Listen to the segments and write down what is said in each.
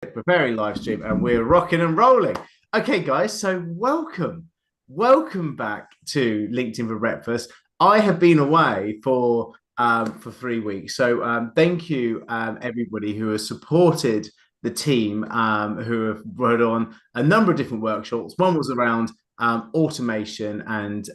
Preparing live stream, and we're rocking and rolling. Okay, guys, so welcome back to LinkedIn for Breakfast. I have been away for 3 weeks, so thank you everybody who has supported the team, who have brought on a number of different workshops. One was around automation and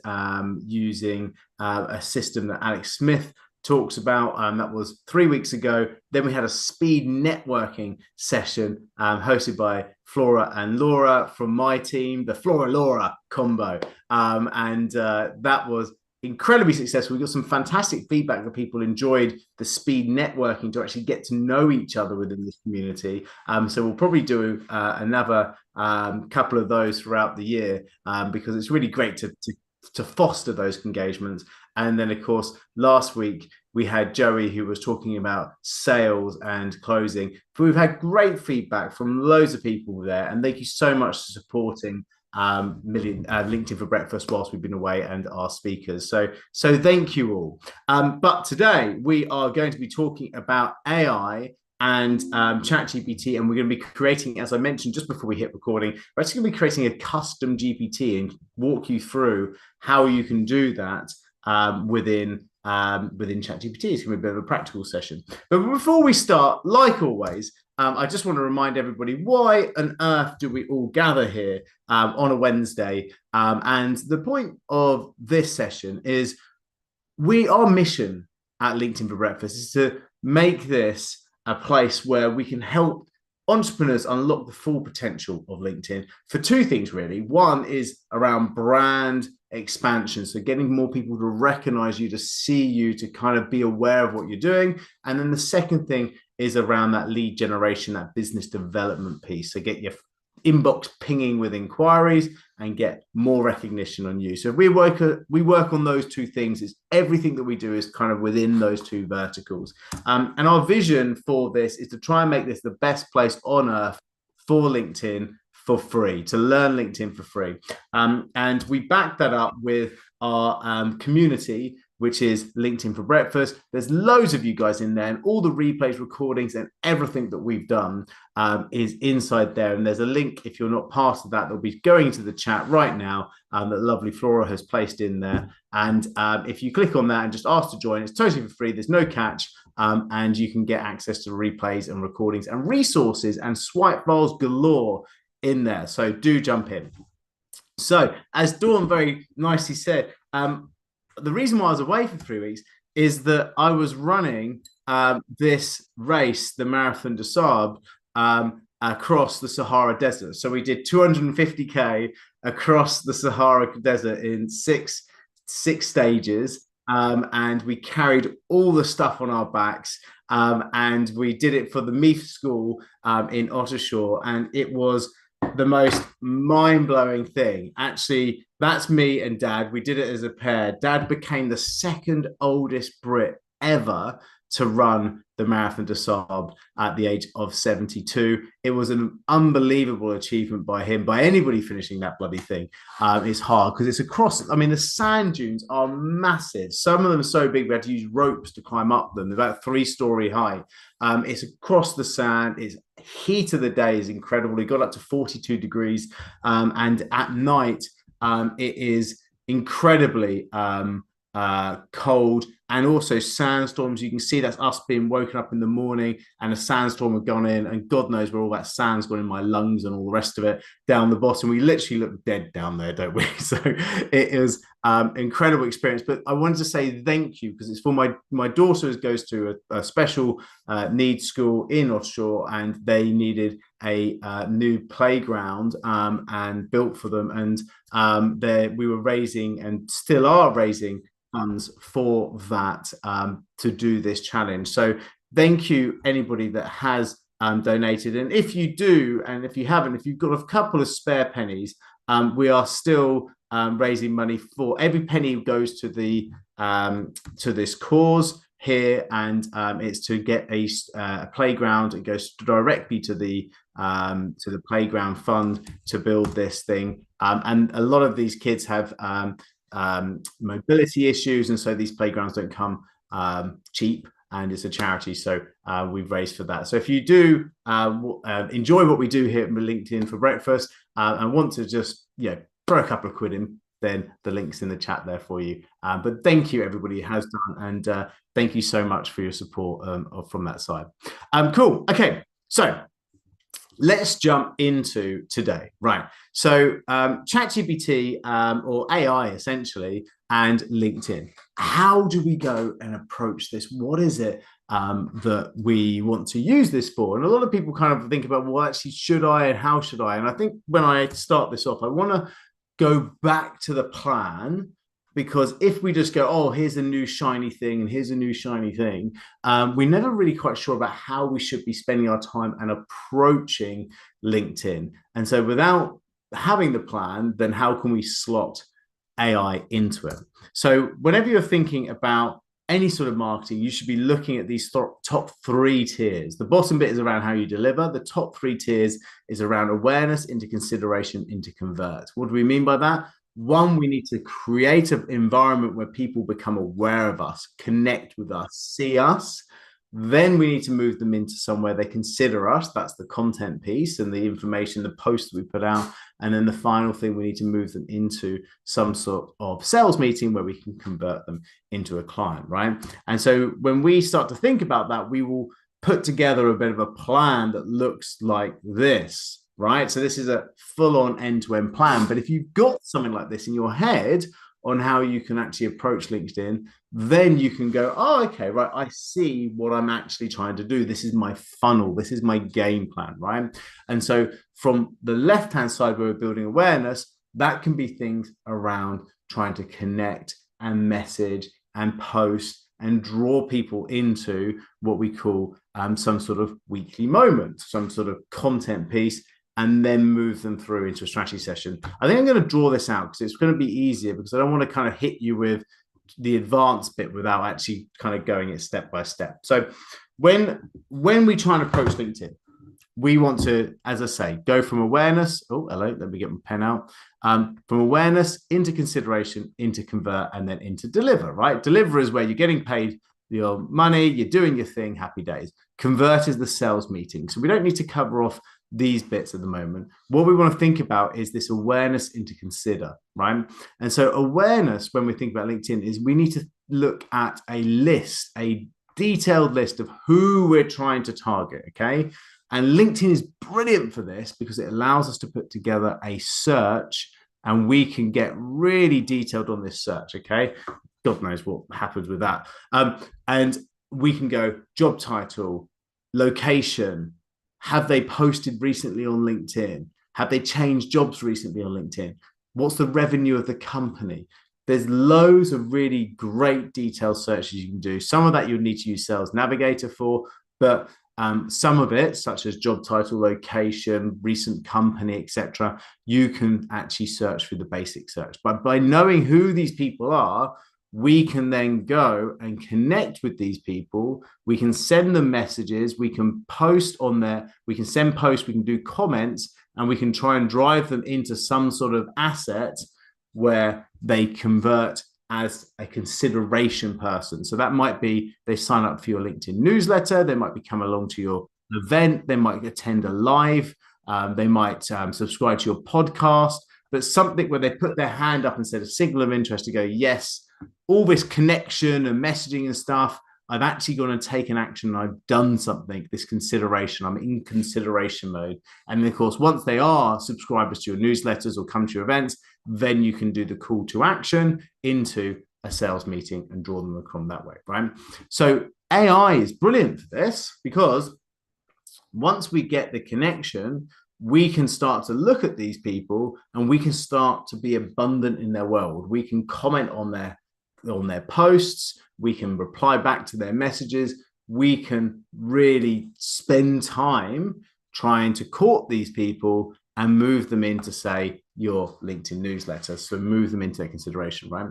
using a system that Alex Smith talks about. That was 3 weeks ago. Then we had a speed networking session hosted by Flora and Laura from my team, the Flora Laura combo. And that was incredibly successful. We got some fantastic feedback that people enjoyed the speed networking to actually get to know each other within this community. So we'll probably do another couple of those throughout the year because it's really great to foster those engagements. And then, of course, last week we had Joey who was talking about sales and closing. But we've had great feedback from loads of people there. And thank you so much for supporting LinkedIn for Breakfast whilst we've been away and our speakers. So thank you all. But today we are going to be talking about AI and ChatGPT, and we're going to be creating, as I mentioned just before we hit recording, we're actually going to be creating a custom GPT and walk you through how you can do that within ChatGPT. It's going to be a bit of a practical session. But before we start, like always, I just want to remind everybody, why on earth do we all gather here on a Wednesday? And the point of this session is our mission at LinkedIn for Breakfast is to make this a place where we can help entrepreneurs unlock the full potential of LinkedIn for two things, really. One is around brand expansion, so getting more people to recognize you, to see you, to kind of be aware of what you're doing. And then the second thing is around that lead generation, that business development piece. So get your inbox pinging with inquiries and get more recognition on you. So if we work on those two things. It's everything that we do is kind of within those two verticals. And our vision for this is to try and make this the best place on earth for LinkedIn for free, to learn LinkedIn for free. And we back that up with our community, which is LinkedIn for Breakfast. There's loads of you guys in there, and all the replays, recordings, and everything that we've done is inside there. And there's a link, if you're not part of that, that'll be going to the chat right now, that lovely Flora has placed in there. And if you click on that and just ask to join, it's totally for free. There's no catch. And you can get access to replays and recordings and resources and swipe files galore in there. So do jump in. So as Dawn very nicely said, the reason why I was away for 3 weeks is that I was running this race, the Marathon des Sables, across the Sahara Desert. So we did 250K across the Sahara Desert in six stages. And we carried all the stuff on our backs. And we did it for the MEF school in Ottershaw. And it was the most mind-blowing thing. Actually, that's me and Dad. We did it as a pair. Dad became the second oldest Brit ever to run the Marathon des Sables at the age of 72. It was an unbelievable achievement by him. By anybody finishing that bloody thing is hard because it's across. I mean, the sand dunes are massive. Some of them are so big we had to use ropes to climb up them. They're about 3-story high. It's across the sand. It's heat of the day is incredible. It got up to 42 degrees, and at night it is incredibly cold, and also sandstorms. You can see that's us being woken up in the morning and a sandstorm had gone in, and God knows where all that sand's gone in my lungs and all the rest of it down the bottom. We literally look dead down there, don't we? So it is incredible experience. But I wanted to say thank you because it's for my daughter who goes to a special needs school in Offshore, and they needed a new playground and built for them. And we were raising and still are raising funds for that to do this challenge. So thank you anybody that has donated. And if you do, and if you haven't, if you've got a couple of spare pennies, we are still raising money. For every penny goes to the to this cause here, and it's to get a playground. It goes directly to the playground fund to build this thing. And a lot of these kids have mobility issues, and so these playgrounds don't come cheap. and it's a charity. So we've raised for that. So if you do enjoy what we do here at LinkedIn for Breakfast and want to just throw a couple of quid in, then the link's in the chat there for you. But thank you, everybody who has done, and thank you so much for your support from that side. Cool. Okay, so let's jump into today. Right. So ChatGPT or AI essentially and LinkedIn. How do we go and approach this? What is it that we want to use this for? And a lot of people kind of think about, well, actually, should I and how should I? And I think when I start this off, I want to go back to the plan, because if we just go, oh, here's a new shiny thing and here's a new shiny thing, we're never really quite sure about how we should be spending our time and approaching LinkedIn. And so without having the plan, then how can we slot AI into it? So whenever you're thinking about any sort of marketing, you should be looking at these top 3 tiers. The bottom bit is around how you deliver. The top 3 tiers is around awareness, into consideration, into convert. What do we mean by that? 1, we need to create an environment where people become aware of us, connect with us, see us. Then we need to move them into somewhere they consider us. That's the content piece and the information, the posts we put out. And then the final thing, we need to move them into some sort of sales meeting where we can convert them into a client, right? And so when we start to think about that, we will put together a bit of a plan that looks like this, right? So this is a full-on end-to-end plan. But if you've got something like this in your head on how you can actually approach LinkedIn, then you can go, oh, okay, right, I see what I'm actually trying to do. This is my funnel. This is my game plan, right? And so from the left-hand side where we're building awareness, that can be things around trying to connect and message and post and draw people into what we call some sort of weekly moment, some sort of content piece, and then move them through into a strategy session. I think I'm going to draw this out because it's going to be easier, because I don't want to kind of hit you with the advanced bit without actually kind of going it step by step. So when we try and approach LinkedIn, we want to, as I say, go from awareness. Oh, hello, let me get my pen out. From awareness into consideration, into convert, and then into deliver, right? Deliver is where you're getting paid your money, you're doing your thing, happy days. Convert is the sales meeting. So we don't need to cover off these bits at the moment. What we want to think about is this awareness into consider, right? And so awareness, when we think about LinkedIn, is we need to look at a list, a detailed list of who we're trying to target, okay? And LinkedIn is brilliant for this because it allows us to put together a search, and we can get really detailed on this search, okay? God knows what happens with that. And we can go job title, location, have they posted recently on LinkedIn? Have they changed jobs recently on LinkedIn? What's the revenue of the company? There's loads of really great detailed searches you can do. Some of that you'll need to use Sales Navigator for, but some of it, such as job title, location, recent company, etc., you can actually search through the basic search. But by knowing who these people are, we can then go and connect with these people. We can send them messages. We can post on there. We can send posts. We can do comments, and we can try and drive them into some sort of asset where they convert as a consideration person. So that might be they sign up for your LinkedIn newsletter. They might be come along to your event. They might attend a live. They might subscribe to your podcast. But something where they put their hand up and said a signal of interest to go, yes, all this connection and messaging and stuff, I've actually gone and taken action and I've done something, this consideration, I'm in consideration mode. And then, of course, once they are subscribers to your newsletters or come to your events, then you can do the call to action into a sales meeting and draw them across that way, right? So AI is brilliant for this, because once we get the connection, we can start to look at these people and we can start to be abundant in their world. We can comment on their posts. We can reply back to their messages. We can really spend time trying to court these people and move them into, say, your LinkedIn newsletter. So move them into their consideration, right?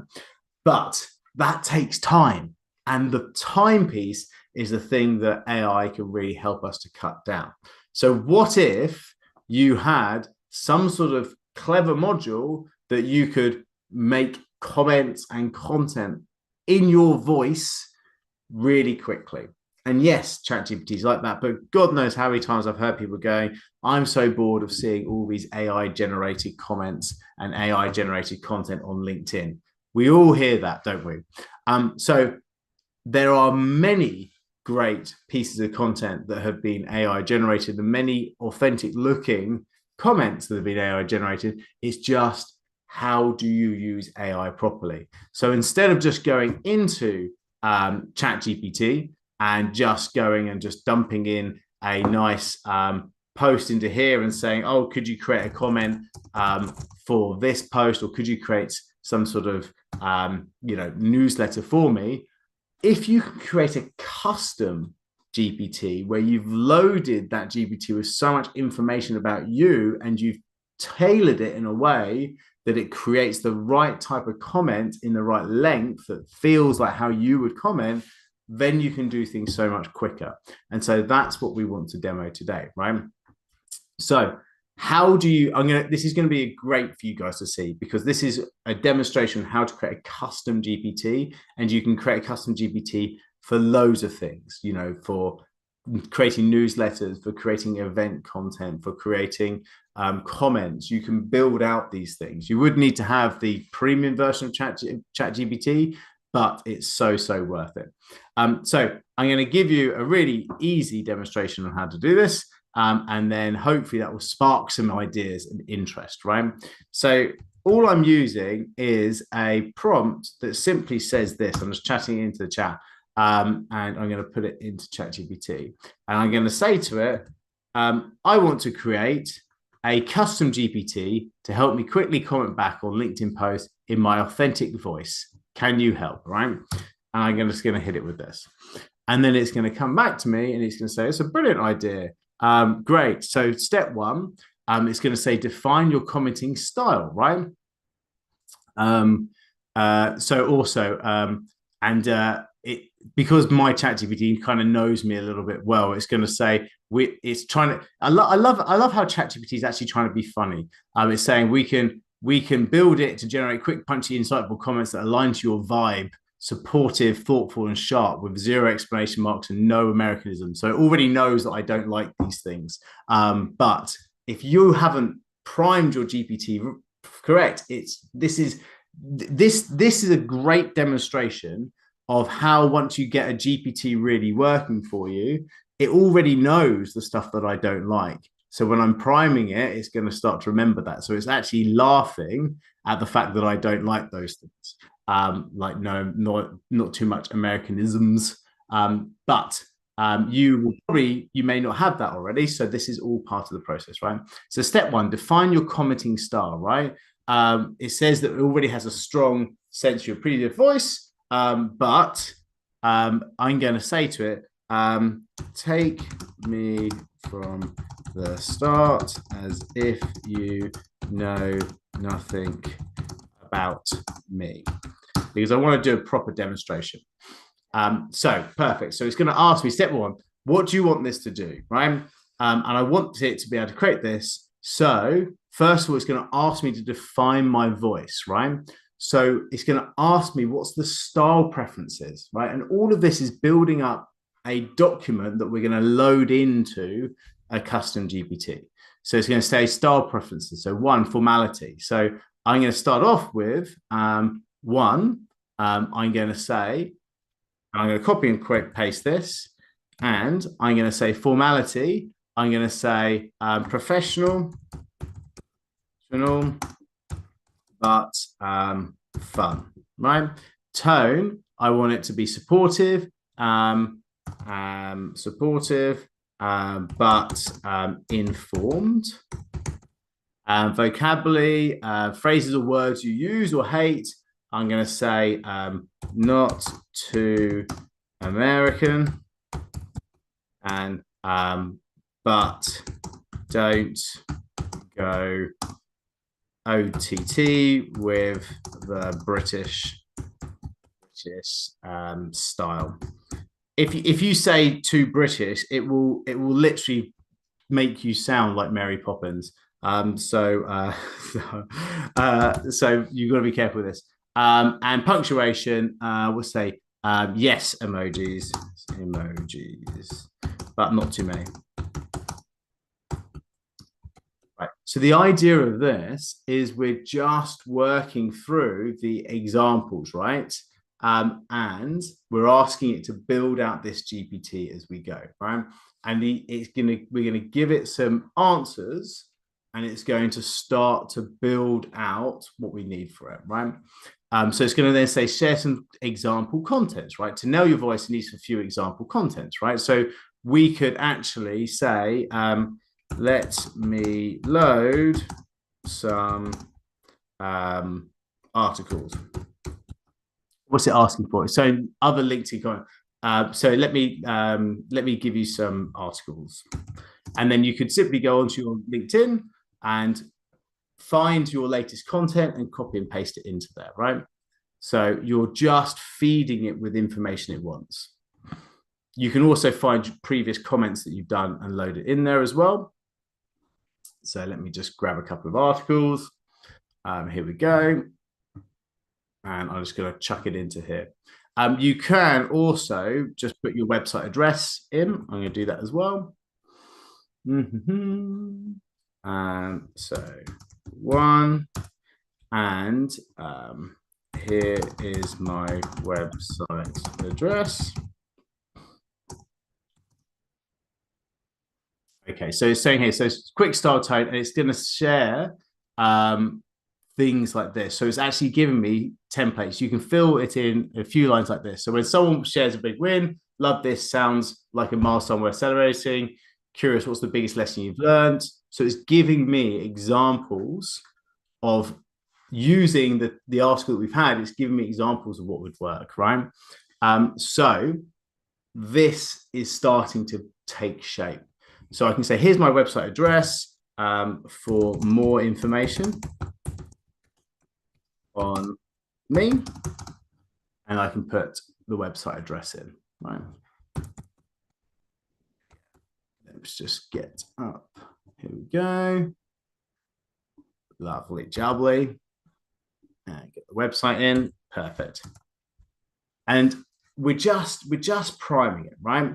But that takes time. And the time piece is the thing that AI can really help us to cut down. So what if you had some sort of clever module that you could make comments and content in your voice really quickly. And yes, ChatGPT is like that, but God knows how many times I've heard people going, I'm so bored of seeing all these AI generated comments and AI generated content on LinkedIn. We all hear that, don't we? So there are many great pieces of content that have been AI generated and many authentic looking comments that have been AI generated. It's just, how do you use AI properly? So instead of just going into ChatGPT and just going and just dumping in a nice post into here and saying, oh, could you create a comment for this post, or could you create some sort of newsletter for me? If you can create a custom GPT where you've loaded that GPT with so much information about you and you've tailored it in a way that it creates the right type of comment in the right length that feels like how you would comment, then you can do things so much quicker. And so that's what we want to demo today, right? So how do you, this is going to be great for you guys to see, because this is a demonstration of how to create a custom GPT, and you can create a custom GPT for loads of things, for creating newsletters, for creating event content, for creating comments. You can build out these things. You would need to have the premium version of ChatGPT, but it's so worth it. So I'm going to give you a really easy demonstration on how to do this. And then hopefully that will spark some ideas and interest, right? So all I'm using is a prompt that simply says this. I'm just chatting into the chat, and I'm going to put it into ChatGPT. And I'm going to say to it, I want to create a custom GPT to help me quickly comment back on LinkedIn posts in my authentic voice. Can you help, right? And I'm just going to hit it with this. And then it's going to come back to me and it's going to say, it's a brilliant idea. Great. So step one, it's going to say define your commenting style, right? So also, because my ChatGPT kind of knows me a little bit well, it's going to say it's trying to. I love how ChatGPT is actually trying to be funny. It's saying we can build it to generate quick, punchy, insightful comments that align to your vibe. Supportive, thoughtful, and sharp, with zero exclamation marks and no Americanism. So it already knows that I don't like these things. But if you haven't primed your GPT correct, this is a great demonstration of how, once you get a GPT really working for you, it already knows the stuff that I don't like. So when I'm priming it, it's going to start to remember that. So it's actually laughing at the fact that I don't like those things. Like no, not too much Americanisms, but you may not have that already. So this is all part of the process, right? So step one, define your commenting style, right? It says that it already has a strong sense of your previous voice, but I'm going to say to it, take me from the start as if you know nothing about me, because I want to do a proper demonstration. So perfect. So it's going to ask me, step one, what do you want this to do, right? And I want it to be able to create this. So first of all, it's going to ask me to define my voice, right? So it's going to ask me what's the style preferences, right? And all of this is building up a document that we're going to load into a custom GPT. So it's going to say style preferences. So one, formality. So I'm going to start off with one. I'm going to say, I'm going to copy and paste this, and I'm going to say formality. I'm going to say professional, but fun, right? Tone, I want it to be supportive, but informed. Vocabulary, phrases or words you use or hate, I'm going to say not too American, and but don't go OTT with the British style. If you say too British, it will literally make you sound like Mary Poppins. So you've got to be careful with this. And punctuation, we'll say Yes, emojis, but not too many. Right. So the idea of this is we're just working through the examples, right? And we're asking it to build out this GPT as we go, right? And we're gonna give it some answers, and it's going to start to build out what we need for it, right? So it's going to then say share some example contents, right? To nail your voice, it needs a few example contents, right? So we could actually say, let me load some articles. What's it asking for? So other LinkedIn content. So let me give you some articles, and then you could simply go onto your LinkedIn and find your latest content and copy and paste it into there, right? So you're just feeding it with information it wants. You can also find previous comments that you've done and load it in there as well. So let me just grab a couple of articles. Here we go. And I'm just going to chuck it into here. You can also just put your website address in. I'm going to do that as well. So one, and here is my website address. Okay, so it's saying here, so it's quick style tone, and it's going to share things like this. So it's actually giving me templates. You can fill it in a few lines like this. So when someone shares a big win, love this, sounds like a milestone we're celebrating. Curious, what's the biggest lesson you've learned? So it's giving me examples of using the article that we've had. It's giving me examples of what would work, right? So this is starting to take shape. So I can say, here's my website address for more information on me, and I can put the website address in, right? Let's just get up. Here we go. Lovely jubbly. And get the website in. Perfect. And we're just priming it, right?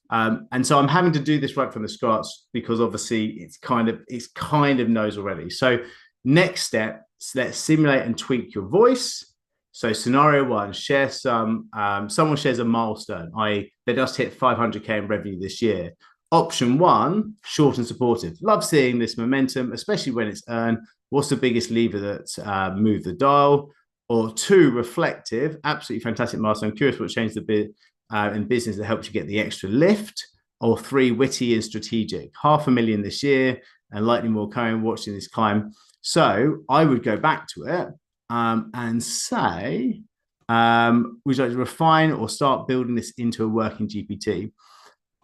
And so I'm having to do this right from the start because obviously it's kind of knows already. So next step, let's simulate and tweak your voice. So scenario one, share someone shares a milestone, i.e. they just hit 500K in revenue this year. Option one, short and supportive. Love seeing this momentum, especially when it's earned. What's the biggest lever that moved the dial? Or two, reflective, absolutely fantastic milestone. Curious what changed the bit in business that helps you get the extra lift. Or three, witty and strategic. 500,000 this year and likely more coming, watching this climb. So I would go back to it and say, would you like to refine or start building this into a working GPT?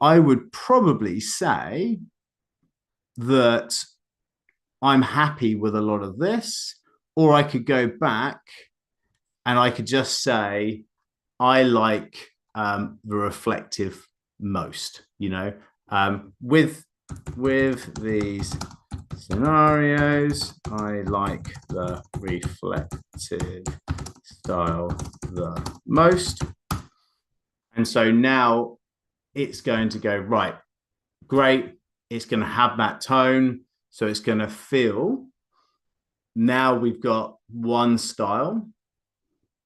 I would probably say that I'm happy with a lot of this, or I could go back and I could just say, I like the reflective most, with these scenarios, I like the reflective style the most. And so now it's going to go, right, great. It's going to have that tone. So it's going to feel, now we've got one style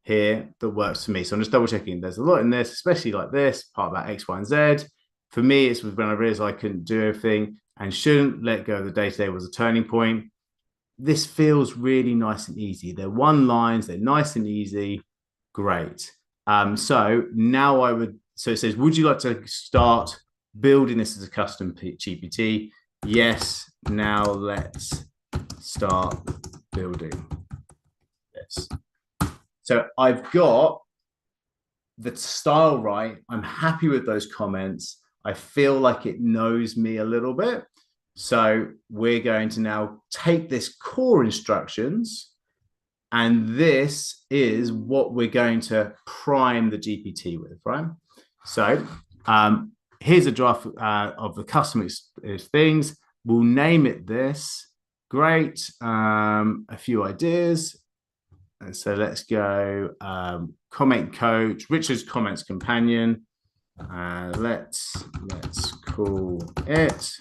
here that works for me. So I'm just double checking. There's a lot in this, especially like this part about X, Y, and Z. For me, it's when I realized I couldn't do everything and shouldn't let go of the day-to-day was a turning point. This feels really nice and easy. They're one lines, they're nice and easy. Great. So now so it says, would you like to start building this as a custom GPT? Yes. Now let's start building this. So I've got the style right. I'm happy with those comments. I feel like it knows me a little bit. So we're going to now take this core instructions, and this is what we're going to prime the GPT with, right? So here's a draft of the custom things. We'll name it this. Great. A few ideas. And so let's go comment coach, Richard's comments companion. Let's call it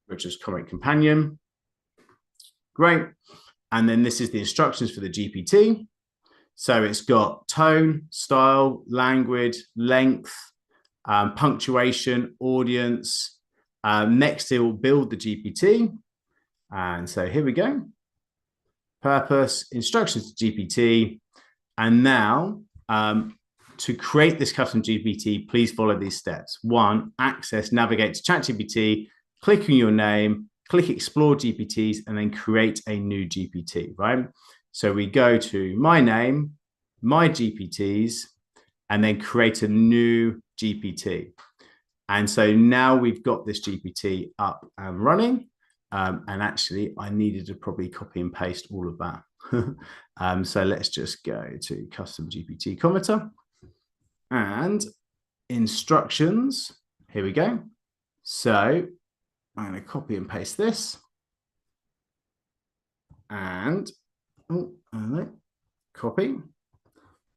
Richard's comment companion. Great. And then this is the instructions for the GPT. So it's got tone, style, language, length, punctuation, audience. Next, it will build the GPT. And so here we go. Purpose, instructions to GPT. And now, to create this custom GPT, please follow these steps. 1, access, navigate to ChatGPT, click on your name, click explore GPTs, and then create a new GPT, right? So we go to my name, my GPTs, and then create a new GPT. And so now we've got this GPT up and running. And actually, I needed to probably copy and paste all of that. So let's just go to custom GPT commenter and instructions. Here we go. So I'm going to copy and paste this. And copy.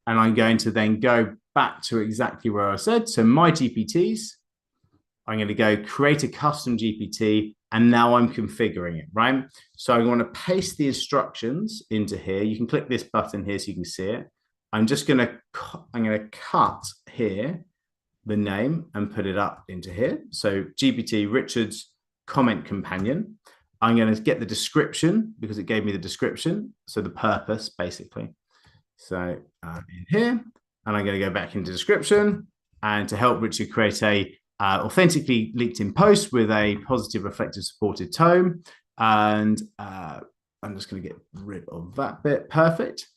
And I'm going to then go back to exactly where I said. So my GPTs, I'm going to go create a custom GPT, and now I'm configuring it, right? So I want to paste the instructions into here. You can click this button here so you can see it. I'm going to cut here the name and put it up into here. So GPT Richard's comment companion. I'm going to get the description because it gave me the description. So the purpose, basically. So in here, and I'm going to go back into description, and to help Richard create a authentically LinkedIn post with a positive, reflective, supportive tone. And I'm just going to get rid of that bit. Perfect.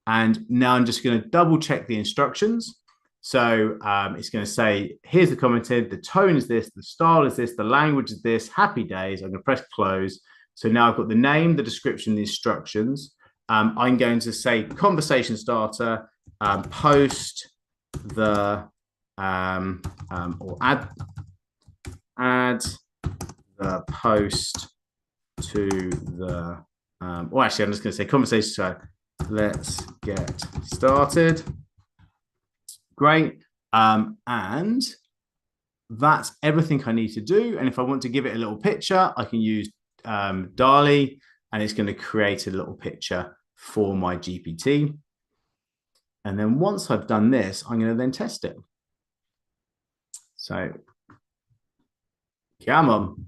And now I'm just going to double check the instructions. So it's going to say, here's the commented, the tone is this, the style is this, the language is this, happy days. I'm going to press close. So now I've got the name, the description, the instructions. I'm going to say conversation starter, post the, or add the post to the, well, actually, I'm just going to say conversation. So let's get started. Great. And that's everything I need to do. And if I want to give it a little picture, I can use DALL-E, and it's going to create a little picture for my GPT. And then once I've done this, I'm going to then test it. So, come on.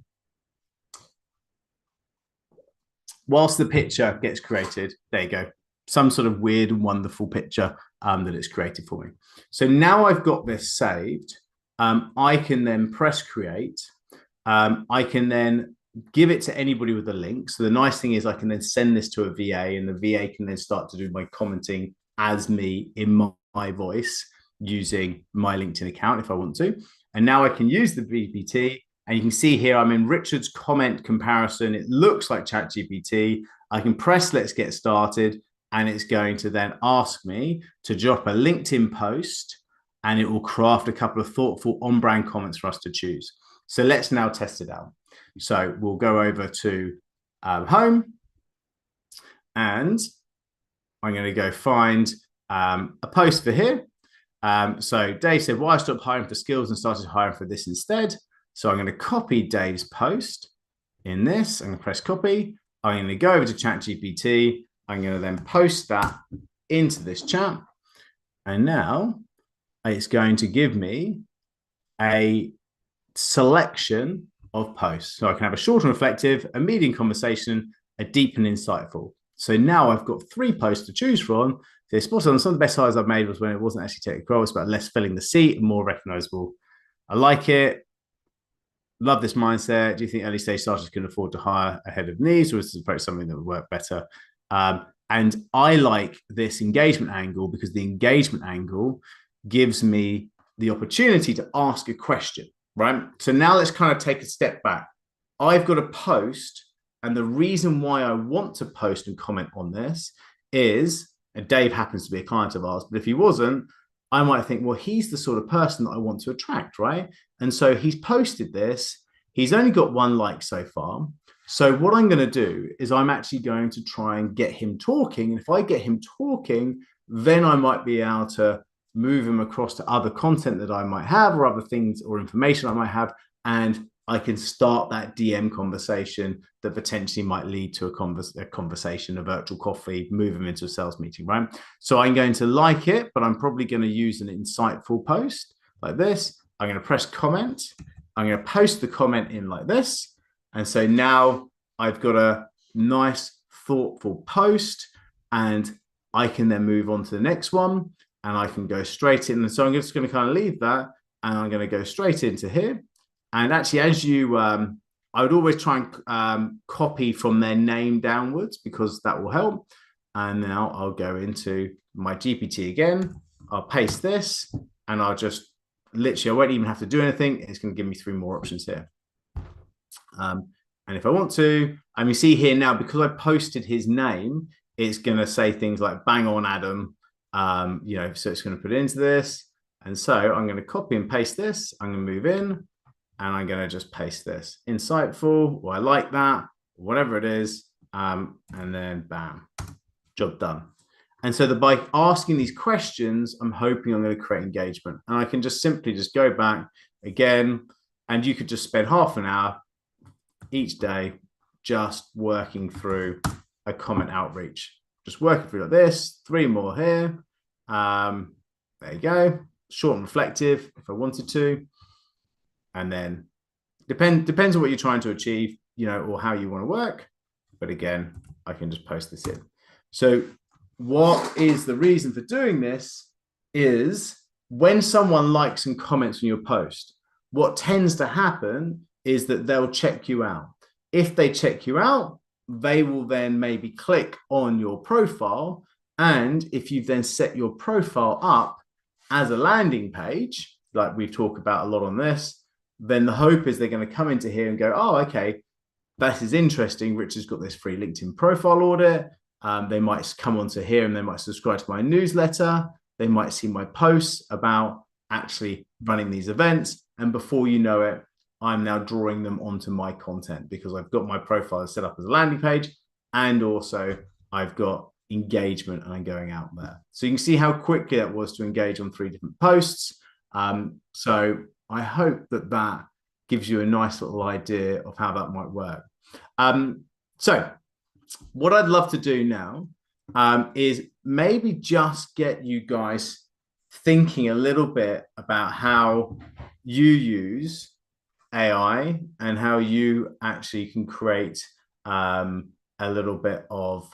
Whilst the picture gets created, there you go. Some sort of weird and wonderful picture that it's created for me. So now I've got this saved. I can then press create. I can then give it to anybody with a link. So the nice thing is I can then send this to a VA, and the VA can then start to do my commenting as me in my voice using my LinkedIn account if I want to. And now I can use the GPT, and you can see here I'm in Richard's comment comparison. It looks like ChatGPT. I can press let's get started, and it's going to then ask me to drop a LinkedIn post, and it will craft a couple of thoughtful on-brand comments for us to choose. So let's now test it out. So we'll go over to home, and I'm going to go find a post for here. So Dave said, why I stopped hiring for skills and started hiring for this instead. So I'm going to copy Dave's post in this. I'm going to press copy. I'm going to go over to ChatGPT. I'm going to then post that into this chat. And now it's going to give me a selection of posts. So I can have a short and reflective, a medium conversation, a deep and insightful. So now I've got 3 posts to choose from. So spot on. Some of the best hires I've made was when it wasn't actually technical. It's about less filling the seat and more recognizable. I like it. Love this mindset. Do you think early stage starters can afford to hire ahead of needs, or is this approach something that would work better? And I like this engagement angle because the engagement angle gives me the opportunity to ask a question, right? So now let's kind of take a step back. I've got a post, and the reason why I want to post and comment on this is, and Dave happens to be a client of ours, but if he wasn't, I might think, well, he's the sort of person that I want to attract, right? And so he's posted this. He's only got 1 like so far. So what I'm going to do is I'm actually going to try and get him talking. And if I get him talking, then I might be able to move him across to other content that I might have or other things or information I might have. And I can start that DM conversation that potentially might lead to a conversation, a virtual coffee, move them into a sales meeting, right? So I'm going to like it, but I'm probably going to use an insightful post like this. I'm going to press comment. I'm going to post the comment in like this. And so now I've got a nice, thoughtful post, and I can then move on to the next one, and I can go straight in. And so I'm just going to kind of leave that, and I'm going to go straight into here. And actually, as you, I would always try and copy from their name downwards because that will help. And now I'll go into my GPT again. I'll paste this, and I'll just literally, I won't even have to do anything. It's going to give me 3 more options here. And if I want to, and you see here now, because I posted his name, it's going to say things like bang on Adam, so it's going to put it into this. And so I'm going to copy and paste this. I'm going to move in, and I'm going to just paste this. Insightful, or I like that, whatever it is. And then bam, job done. And so by asking these questions, I'm hoping I'm going to create engagement. And I can just simply just go back again, and you could just spend half an hour each day just working through a comment outreach. Just working through like this, 3 more here. There you go. Short and reflective if I wanted to. And then depends on what you're trying to achieve, or how you want to work. But again, I can just post this in. So what is the reason for doing this is when someone likes and comments on your post, what tends to happen is that they'll check you out. If they check you out, they will then maybe click on your profile. And if you've then set your profile up as a landing page, like we've talked about a lot on this, then the hope is they're going to come into here and go, oh, okay, this is interesting. Richard's got this free LinkedIn profile audit. They might come onto here and they might subscribe to my newsletter. They might see my posts about actually running these events. And before you know it, I'm now drawing them onto my content because I've got my profile set up as a landing page, and also I've got engagement and I'm going out there. So you can see how quickly that was to engage on 3 different posts. So I hope that gives you a nice little idea of how that might work. So what I'd love to do now is maybe just get you guys thinking a little bit about how you use AI and how you actually can create a little bit of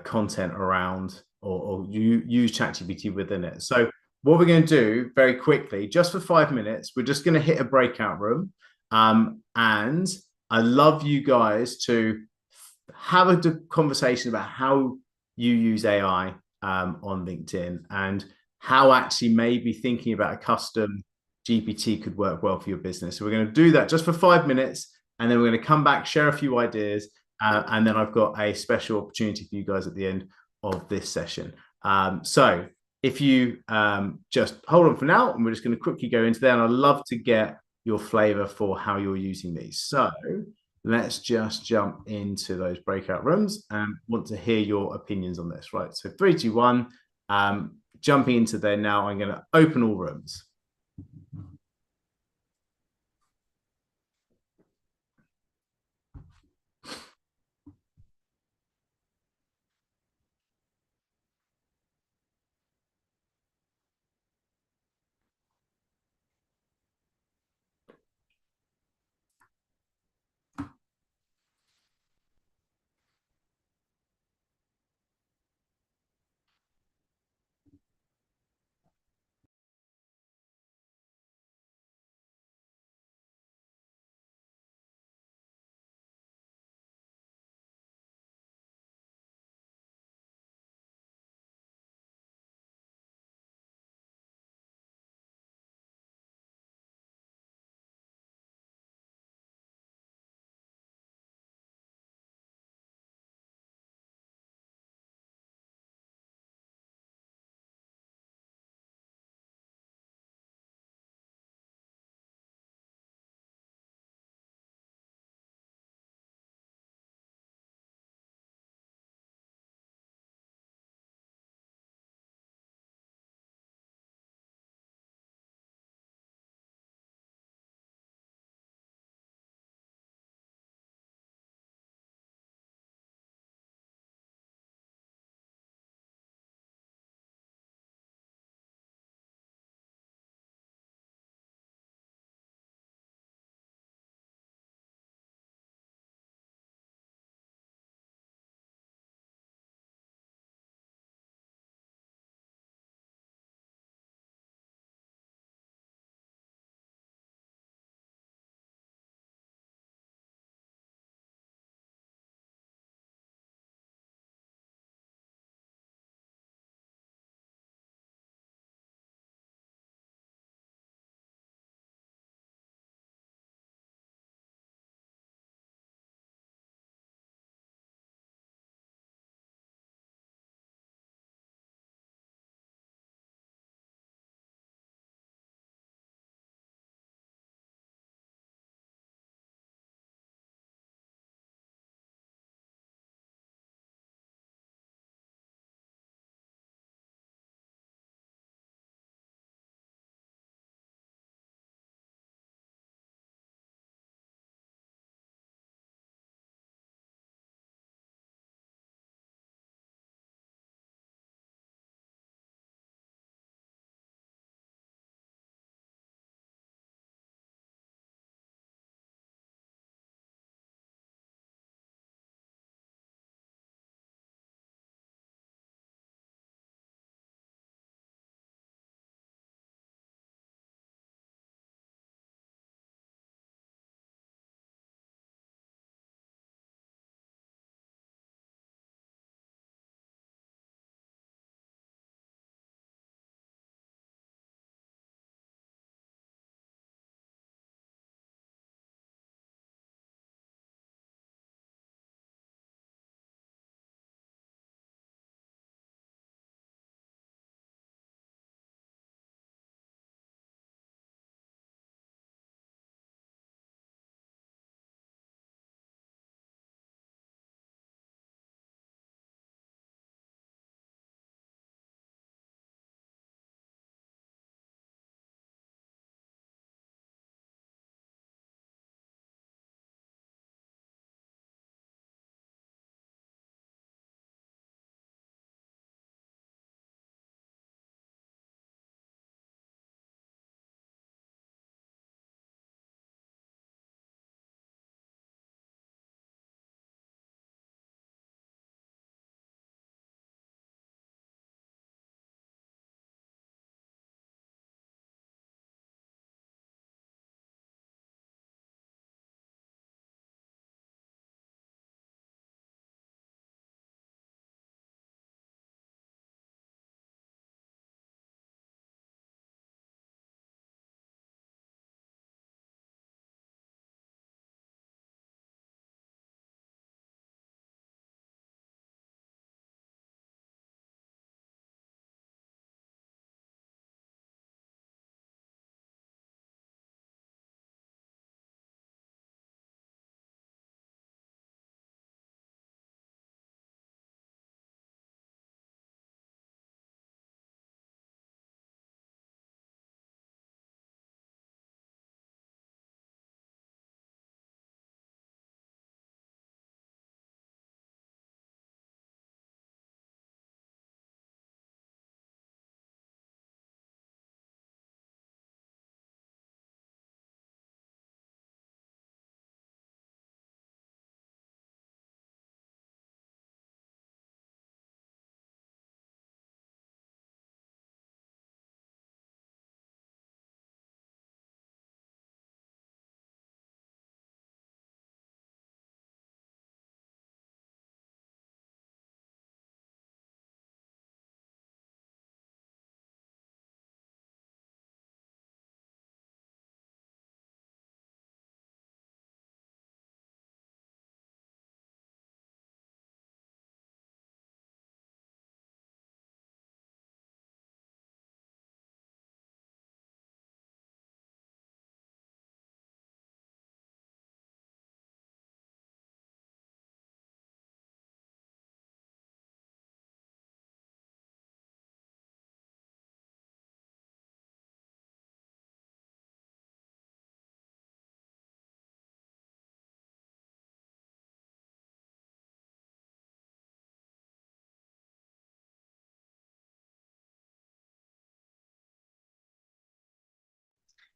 content around or you use ChatGPT within it. So what we're going to do very quickly, just for 5 minutes, we're just going to hit a breakout room. And I love you guys to have a conversation about how you use AI on LinkedIn and how actually maybe thinking about a custom GPT could work well for your business. So we're going to do that just for 5 minutes, and then we're going to come back, share a few ideas, and then I've got a special opportunity for you guys at the end of this session. So if you just hold on for now, and we're just going to quickly go into there, and I'd love to get your flavor for how you're using these. So let's just jump into those breakout rooms and want to hear your opinions on this, right? So 3, 2, 1, jumping into there now. I'm going to open all rooms.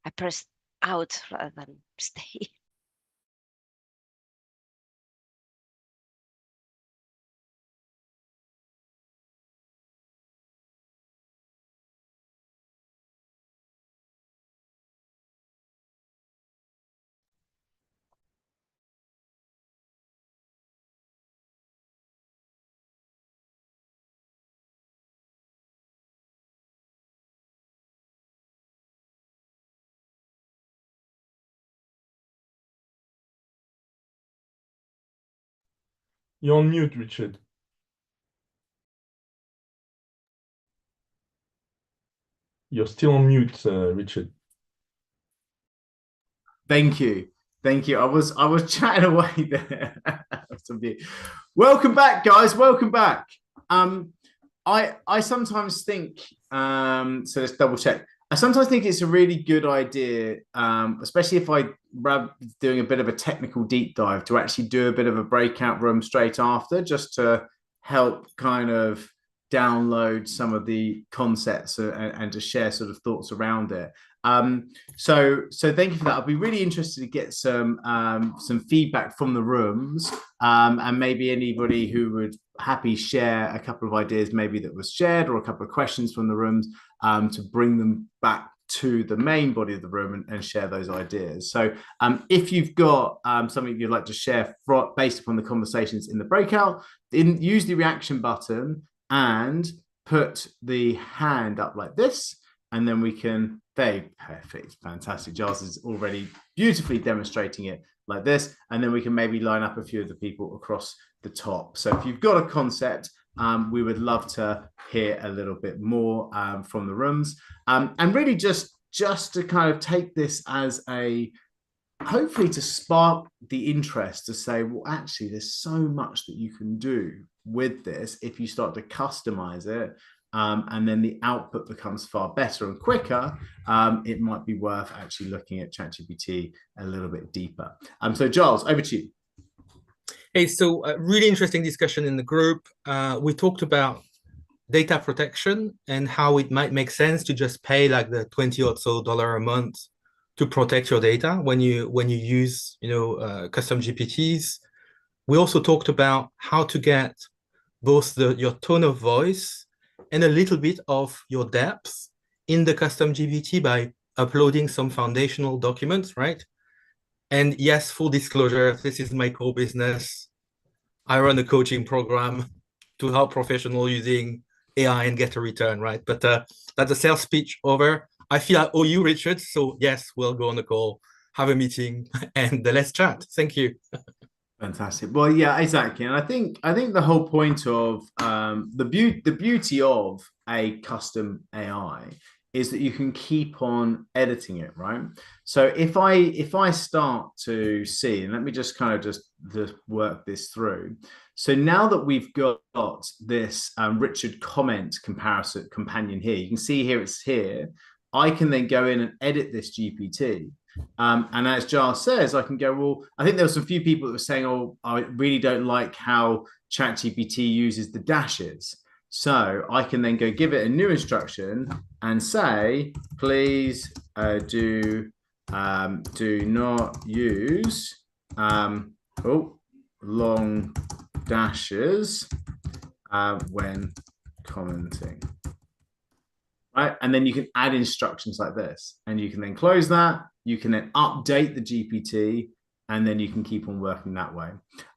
I pressed out rather than stay. You're on mute, Richard. You're still on mute, Richard. Thank you. Thank you. I was chatting away there. Welcome back, guys. Welcome back. I sometimes think, so let's double check. I sometimes think it's a really good idea, especially if I doing a bit of a technical deep dive, to actually do a bit of a breakout room straight after, just to help kind of download some of the concepts and to share sort of thoughts around it. So thank you for that. I'll be really interested to get some feedback from the rooms, and maybe anybody who would happy share a couple of ideas maybe that was shared, or a couple of questions from the rooms, to bring them back to the main body of the room and share those ideas. So if you've got something you'd like to share based upon the conversations in the breakout, use the reaction button and put the hand up like this, and then we can, perfect, fantastic. Giles is already beautifully demonstrating it like this, and then we can maybe line up a few of the people across the top. So if you've got a concept, we would love to hear a little bit more from the rooms, and really just to kind of take this as hopefully to spark the interest, to say, well, actually, there's so much that you can do with this if you start to customize it, and then the output becomes far better and quicker. It might be worth actually looking at ChatGPT a little bit deeper. So Giles, over to you. Hey, so really interesting discussion in the group. We talked about data protection and how it might make sense to just pay like the $20 or so a month to protect your data when you use custom GPTs. We also talked about how to get both your tone of voice and a little bit of your depth in the custom GPT by uploading some foundational documents, right? And yes, full disclosure, this is my core business. I run a coaching program to help professionals using AI and get a return, right? But that's a sales pitch over. I feel I owe you, Richard. So yes, we'll go on the call, have a meeting, and let's chat. Thank you. Fantastic. Well, yeah, exactly. And I think the whole point of the beauty of a custom AI is that you can keep on editing it, right? So if I start to see, and let me just kind of just work this through. So now that we've got this Richard comment comparison companion here, you can see here it's here. I can then go in and edit this GPT. And as Giles says, I can go, well, I think there were some few people that were saying, oh, I really don't like how ChatGPT uses the dashes. So I can then go give it a new instruction and say, please do not use long dashes when commenting. Right? And then you can add instructions like this, and you can then close that. You can then update the GPT, and then you can keep on working that way.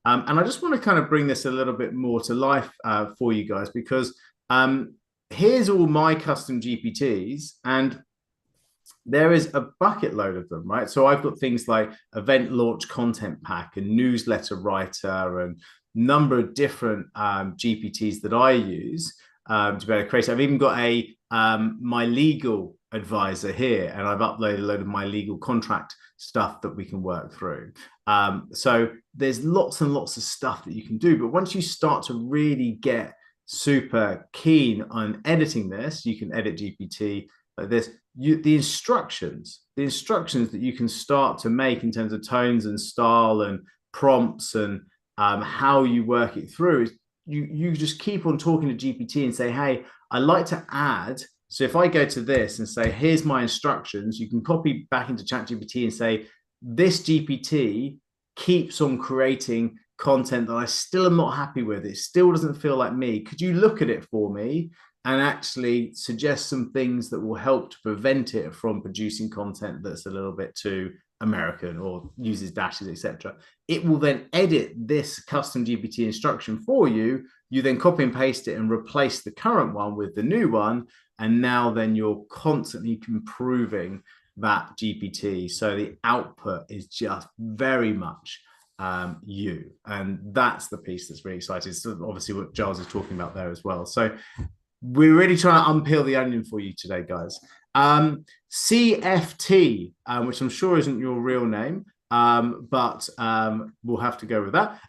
And I just want to kind of bring this a little bit more to life for you guys, because here's all my custom GPTs, and there is a bucket load of them, right? So I've got things like event launch content pack and newsletter writer and number of different GPTs that I use to be able to create. I've even got my legal advisor here, and I've uploaded a load of my legal contract stuff that we can work through. So there's lots and lots of stuff that you can do, but once you start to really get super keen on editing this, you can edit GPT like this. The instructions that you can start to make in terms of tones and style and prompts and how you work it through, you just keep on talking to GPT and say, hey, I like to add So if I go to this and say, here's my instructions, you can copy back into ChatGPT and say, this GPT keeps on creating content that I still am not happy with. It still doesn't feel like me. Could you look at it for me and actually suggest some things that will help to prevent it from producing content that's a little bit too American or uses dashes, etc. It will then edit this custom GPT instruction for you. You then copy and paste it and replace the current one with the new one. And now then you're constantly improving that GPT. So the output is just very much you. And that's the piece that's really exciting. So obviously what Giles is talking about there as well. So we're really trying to unpeel the onion for you today, guys. CFT, which I'm sure isn't your real name, but we'll have to go with that.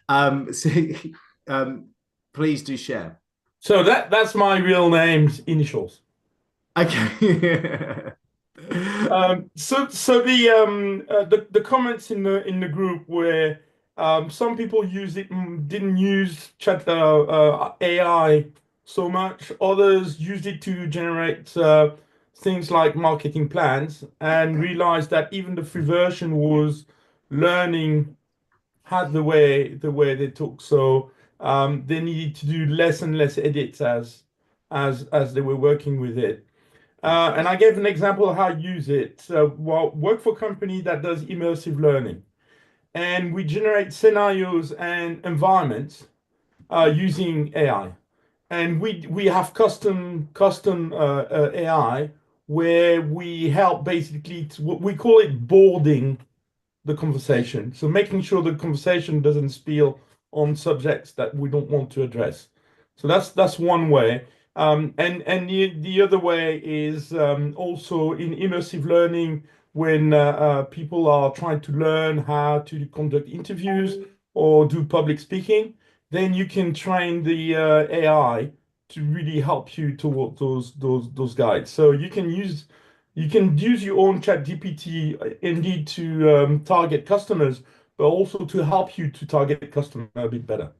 Please do share. So that's my real name's initials. Okay. So the comments in the group where some people didn't use chat AI so much. Others used it to generate things like marketing plans and realized that even the free version was learning had the way they talk. So they needed to do less and less edits as they were working with it. And I gave an example of how I use it. Well, work for a company that does immersive learning, and we generate scenarios and environments using AI. And we have custom AI where we help basically we call it boarding the conversation. So making sure the conversation doesn't spill on subjects that we don't want to address. So that's one way. And the other way is also in immersive learning when people are trying to learn how to conduct interviews or do public speaking, then you can train the AI to really help you toward those guides. So you can use your own ChatGPT indeed to target customers, but also to help you to target customer a bit better.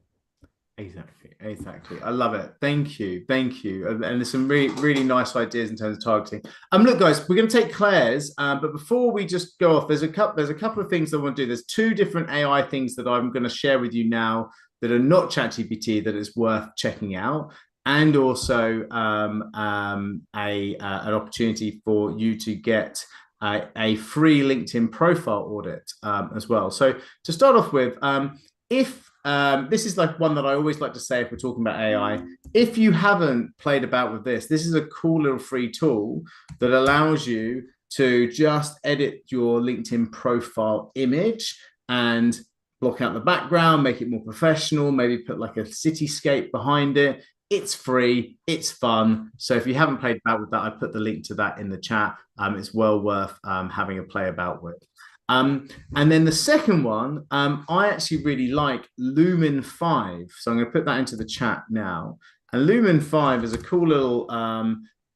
Exactly. I love it. Thank you. And there's some really nice ideas in terms of targeting. Look, guys, we're going to take Claire's, but before we just go off, there's a couple of things I want to do. There's two different AI things that I'm going to share with you now that are not ChatGPT that is worth checking out, and also an opportunity for you to get a free LinkedIn profile audit as well. So to start off with, if this is like one that I always like to say if we're talking about AI, if you haven't played about with this is a cool little free tool that allows you to just edit your LinkedIn profile image and block out the background, make it more professional, maybe put like a cityscape behind it. It's free, it's fun. So if you haven't played about with that, I put the link to that in the chat. It's well worth having a play about with. And then the second one, I actually really like Lumen 5. So I'm going to put that into the chat now. And Lumen 5 is a cool little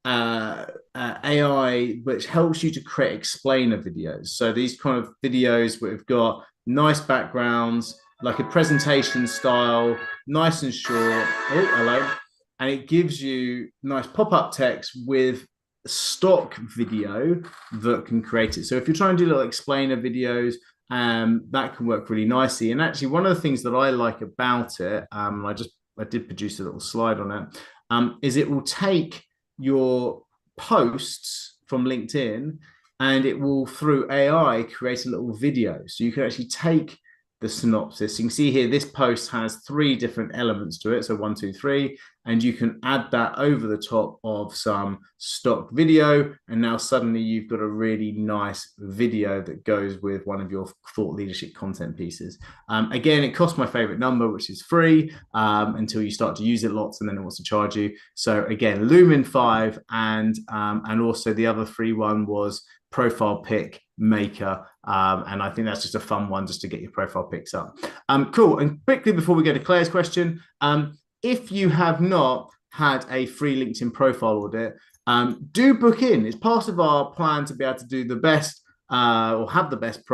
AI which helps you to create explainer videos. So these kind of videos where we've got nice backgrounds, like a presentation style, nice and short. Oh, hello. And it gives you nice pop-up text with stock video that can create it. So if you're trying to do little explainer videos, that can work really nicely. And actually, one of the things that I like about it, I did produce a little slide on it, is it will take your posts from LinkedIn and it will, through AI, create a little video. So you can actually take the synopsis. You can see here, this post has 3 different elements to it. So 1, 2, 3, and you can add that over the top of some stock video. And now suddenly you've got a really nice video that goes with one of your thought leadership content pieces. Again, it costs my favorite number, which is free until you start to use it lots, and then it wants to charge you. So again, Lumen 5, and also the other free one was Profile Pic Maker, and I think that's just a fun one just to get your profile pics up. Cool. And quickly before we go to Claire's question, if you have not had a free LinkedIn profile audit, do book in. It's part of our plan to be able to do the best or have the best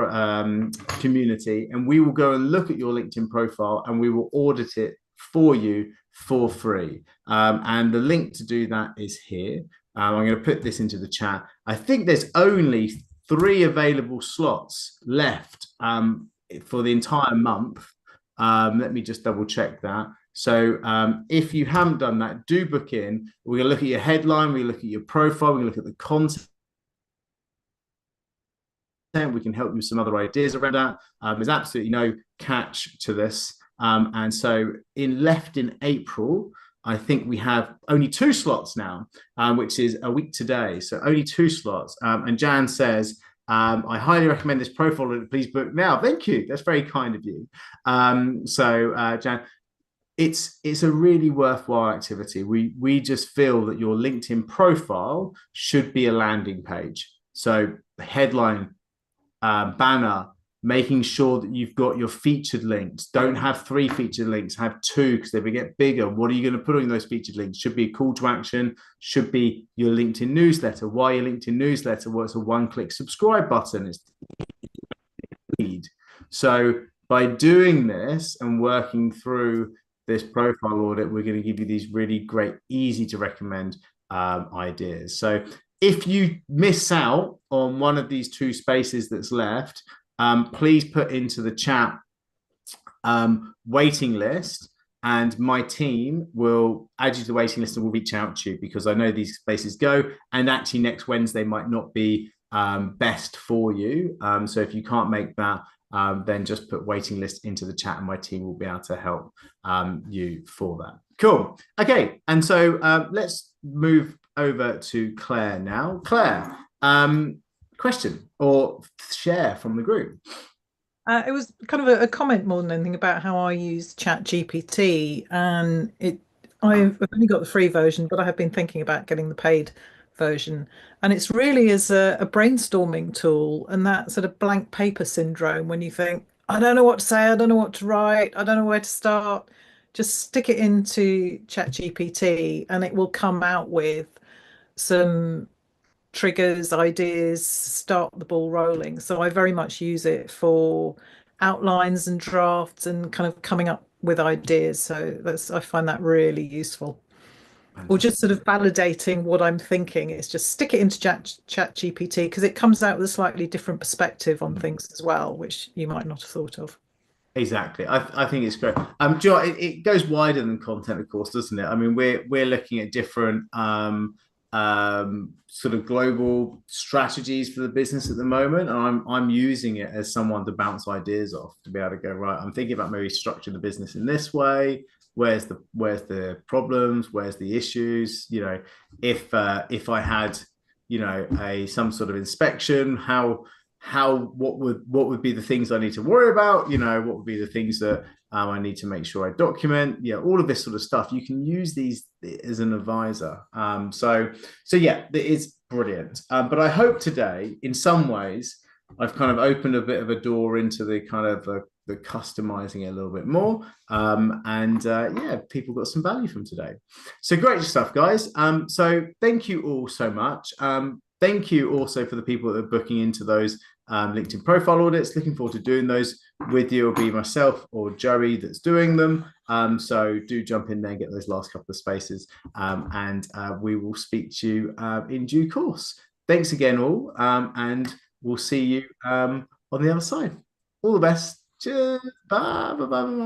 community, and we will go and look at your LinkedIn profile and we will audit it for you for free. And the link to do that is here. I'm going to put this into the chat. I think there's only 3 available slots left for the entire month. Let me just double check that. So if you haven't done that, do book in. We're going to look at your headline. We're going to look at your profile. We're going to look at the content. We can help you with some other ideas around that. There's absolutely no catch to this. And so left in April, I think we have only 2 slots now, which is a week today. So only 2 slots. And Jan says, I highly recommend this profile. Please book now. Thank you. That's very kind of you. Jan, it's a really worthwhile activity. We just feel that your LinkedIn profile should be a landing page. So the headline, banner, making sure that you've got your featured links. Don't have 3 featured links, have 2, because they get bigger. What are you going to put on those featured links? Should be a call to action, should be your LinkedIn newsletter. Why your LinkedIn newsletter? Well, it's a one-click subscribe button. It's lead. So by doing this and working through this profile audit, we're going to give you these really great, easy to recommend ideas. So if you miss out on one of these 2 spaces that's left, please put into the chat waiting list, and my team will add you to the waiting list and will reach out to you, because I know these spaces go, and actually next Wednesday might not be best for you. So if you can't make that, then just put waiting list into the chat and my team will be able to help you for that. Cool. Okay. And so let's move over to Claire now. Claire, question or share from the group. It was kind of a comment more than anything about how I use ChatGPT, and I've only got the free version, but I have been thinking about getting the paid version, and it's really as a brainstorming tool, and that sort of blank paper syndrome when you think, I don't know what to say, I don't know what to write, I don't know where to start. Just stick it into ChatGPT and it will come out with some triggers, ideas, start the ball rolling. So I very much use it for outlines and drafts and kind of coming up with ideas. So I find that really useful. Or just sort of validating what I'm thinking. It's just stick it into ChatGPT because it comes out with a slightly different perspective on things as well, which you might not have thought of. Exactly. I think it's great. It goes wider than content, of course, doesn't it? I mean, we're looking at different sort of global strategies for the business at the moment, and I'm using it as someone to bounce ideas off, to be able to go, right, I'm thinking about maybe structuring the business in this way. Where's the problems? Where's the issues? You know, if I had, you know, some sort of inspection, what would be the things I need to worry about? You know, what would be the things that I need to make sure I document? Yeah, all of this sort of stuff. You can use these as an advisor. So yeah, it is brilliant. But I hope today, in some ways, I've kind of opened a bit of a door into the kind of the customizing it a little bit more. Yeah, people got some value from today. So great stuff, guys. So thank you all so much. Thank you also for the people that are booking into those LinkedIn profile audits. Looking forward to doing those with you. It'll be myself or Joey that's doing them. So do jump in there and get those last couple of spaces. And we will speak to you in due course. Thanks again, all. And we'll see you on the other side. All the best. Cheers. Bye. Bye. Bye. Bye.